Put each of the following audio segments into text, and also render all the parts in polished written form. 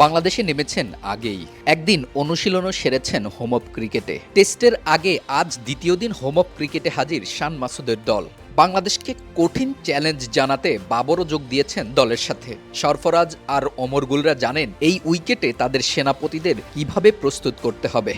বাংলাদেশে নেমেছেন আগেই। একদিন অনুশীলনও সেরেছেন হোম অফ ক্রিকেটে। টেস্টের আগে আজ দ্বিতীয় দিন হোম অফ ক্রিকেটে হাজির শান মাসুদের দল। বাংলাদেশকে কঠিন চ্যালেঞ্জ জানাতে বাবরও যোগ দিয়েছেন দলের সাথে। সরফরাজ আর ওমর গুলরা জানেন এই উইকেটে তাদের সেনাপতিদের কিভাবে প্রস্তুত করতে হবে।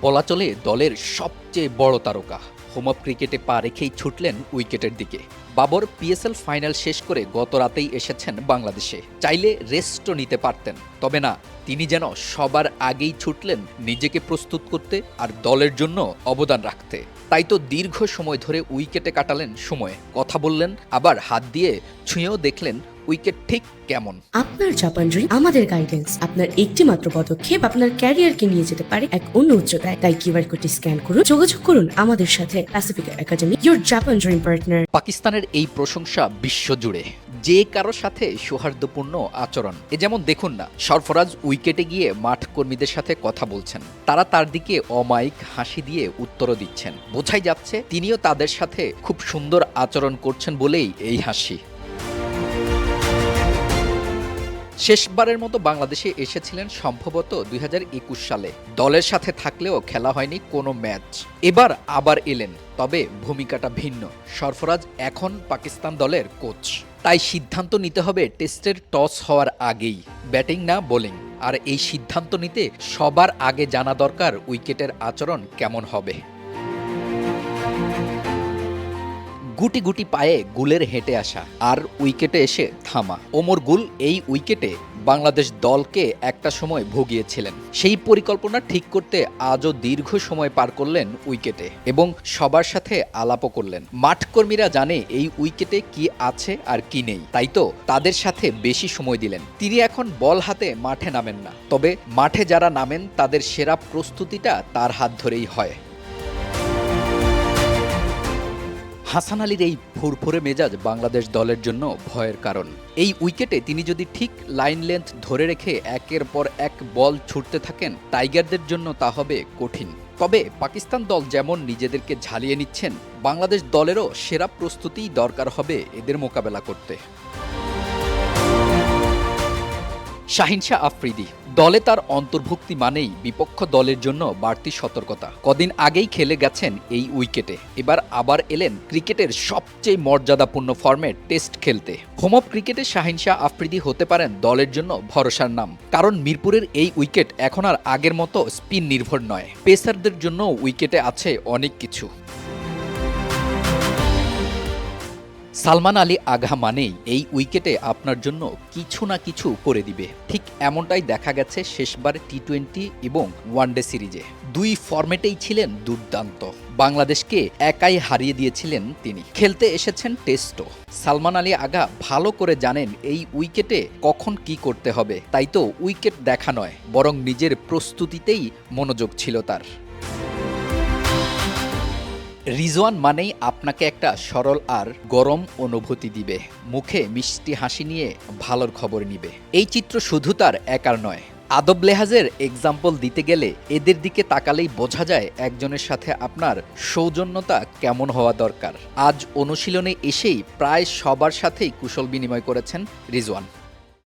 বলা চলে দলের সবচেয়ে বড় তারকা হোম অফ ক্রিকেটে পা রেখেই ছুটলেন উইকেটের দিকে। বাবর পিএসএল ফাইনাল শেষ করে গত রাতেই এসেছেন বাংলাদেশে। চাইলে রেস্টও নিতে পারতেন, তবে না, তিনি যেন সবার আগেই ছুটলেন নিজেকে প্রস্তুত করতে আর দলের জন্য অবদান রাখতে। তাই তো দীর্ঘ সময় ধরে উইকেটে কাটালেন সময়, কথা বললেন, আবার হাত দিয়ে ছুঁয়েও দেখলেন উইকেট ঠিক কেমন। আপনার জাপান ড্রিম আমাদের গাইডেন্স। আপনার একটি মাত্র পদক্ষেপ আপনার ক্যারিয়ারকে নিয়ে যেতে পারে এক অন্য উচ্চতায়। তাই কিউআর কোডটি স্ক্যান করুন, যোগাযোগ করুন আমাদের সাথে। Pacific academy, your Japan dream partner. পাকিস্তানের এই প্রশংসা বিশ্বজুড়ে, যে কারো সাথে সৌহার্দ্যপূর্ণ আচরণ। এ যেমন দেখুন না, সরফরাজ উইকেটে গিয়ে মাঠ কর্মীদের সাথে কথা বলছেন, তারা তার দিকে অমায়িক হাসি দিয়ে উত্তরও দিচ্ছেন। বোঝাই যাচ্ছে তিনিও তাদের সাথে খুব সুন্দর আচরণ করছেন বলেই এই হাসি। শেষবারের মতো বাংলাদেশে এসেছিলেন সম্ভবত 2021 সালে। দলের সাথে থাকলেও খেলা হয়নি কোনো ম্যাচ। এবার আবার এলেন, তবে ভূমিকাটা ভিন্ন। সরফরাজ এখন পাকিস্তান দলের কোচ, তাই সিদ্ধান্ত নিতে হবে টেস্টের টস হওয়ার আগেই, ব্যাটিং না বোলিং। আর এই সিদ্ধান্ত নিতে সবার আগে জানা দরকার উইকেটের আচরণ কেমন হবে। গুটি গুটি পায়ে গুলের হেঁটে আসা আর উইকেটে এসে থামা। ওমর গুল এই উইকেটে বাংলাদেশ দলকে একটা সময় ভুগিয়েছিলেন। সেই পরিকল্পনা ঠিক করতে আজও দীর্ঘ সময় পার করলেন উইকেটে এবং সবার সাথে আলাপও করলেন। মাঠকর্মীরা জানে এই উইকেটে কি আছে আর কি নেই, তাই তো তাদের সাথে বেশি সময় দিলেন। তিনি এখন বল হাতে মাঠে নামেন না, তবে মাঠে যারা নামেন তাদের সেরা প্রস্তুতিটা তার হাত ধরেই হয়। হাসান আলীর এই ফুরফুরে মেজাজ বাংলাদেশ দলের জন্য ভয়ের কারণ। এই উইকেটে তিনি যদি ঠিক লাইন লেন্থ ধরে রেখে একের পর এক বল ছুটতে থাকেন, টাইগারদের জন্য তা হবে কঠিন। তবে পাকিস্তান দল যেমন নিজেদেরকে ঝালিয়ে নিচ্ছেন, বাংলাদেশ দলেরও সেরা প্রস্তুতিই দরকার হবে এদের মোকাবেলা করতে। শাহিন শাহ আফ্রিদি দলে তার অন্তর্ভুক্তি মানেই বিপক্ষ দলের জন্য বাড়তি সতর্কতা। কদিন আগেই খেলে গেছেন এই উইকেটে, এবার আবার এলেন ক্রিকেটের সবচেয়ে মর্যাদাপূর্ণ ফর্মেট টেস্ট খেলতে। হোম অফ ক্রিকেটে শাহিন শাহ আফ্রিদি হতে পারেন দলের জন্য ভরসার নাম, কারণ মিরপুরের এই উইকেট এখন আর আগের মতো স্পিন নির্ভর নয়। পেসারদের জন্য উইকেটে আছে অনেক কিছু। সালমান আলী আগা মানেই এই উইকেটে আপনার জন্য কিছু না কিছু করে দিবে। ঠিক এমনটাই দেখা গেছে শেষবার টি-20 এবং ওয়ানডে সিরিজে। দুই ফরম্যাটেই ছিলেন দুর্দান্ত। বাংলাদেশকে একাই হারিয়ে দিয়েছিলেন তিনি। খেলতে এসেছেন টেস্টও। সালমান আলী আগা ভালো করে জানেন এই উইকেটে কখন কি করতে হবে, তাই তো উইকেট দেখা নয়, বরং নিজের প্রস্তুতিতেই মনোযোগ ছিল তার। রিজওয়ান মানেই আপনাকে একটা সরল আর গরম অনুভূতি দিবে, মুখে মিষ্টি হাসি নিয়ে ভালোর খবর নিবে। এই চিত্র শুধু তার একার নয়। আদব লেহাজের এক্সাম্পল দিতে গেলে এদের দিকে তাকালেই বোঝা যায় একজনের সাথে আপনার সৌজন্যতা কেমন হওয়া দরকার। আজ অনুশীলনে এসেই প্রায় সবার সাথেই কুশল বিনিময় করেছেন রিজওয়ান।